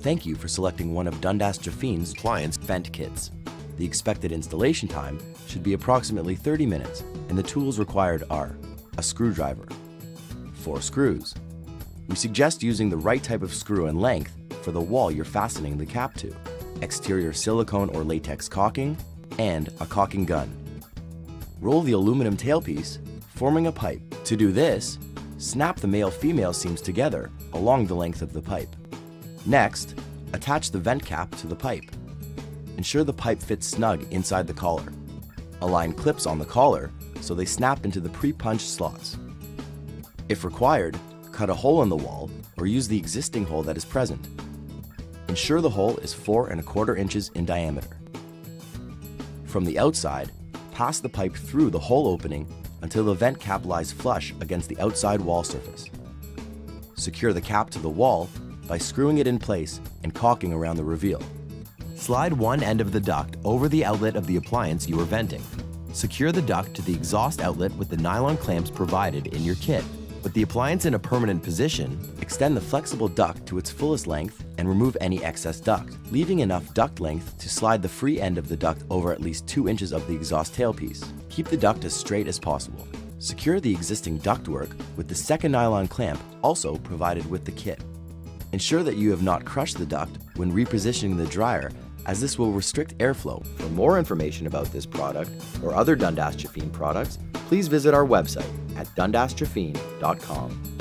Thank you for selecting one of Dundas Jafine's appliance vent kits. The expected installation time should be approximately 30 minutes, and the tools required are a screwdriver, 4 screws. We suggest using the right type of screw and length for the wall you're fastening the cap to, exterior silicone or latex caulking, and a caulking gun. Roll the aluminum tailpiece, forming a pipe. To do this, snap the male-female seams together along the length of the pipe. Next, attach the vent cap to the pipe. Ensure the pipe fits snug inside the collar. Align clips on the collar so they snap into the pre-punched slots. If required, cut a hole in the wall or use the existing hole that is present. Ensure the hole is 4 1/4 inches in diameter. From the outside, pass the pipe through the hole opening until the vent cap lies flush against the outside wall surface. Secure the cap to the wall by screwing it in place and caulking around the reveal. Slide one end of the duct over the outlet of the appliance you are venting. Secure the duct to the exhaust outlet with the nylon clamps provided in your kit. With the appliance in a permanent position, extend the flexible duct to its fullest length and remove any excess duct, leaving enough duct length to slide the free end of the duct over at least 2 inches of the exhaust tailpiece. Keep the duct as straight as possible. Secure the existing ductwork with the second nylon clamp also provided with the kit. Ensure that you have not crushed the duct when repositioning the dryer, as this will restrict airflow. For more information about this product or other Dundas Jafine products, please visit our website at dundasjafine.com.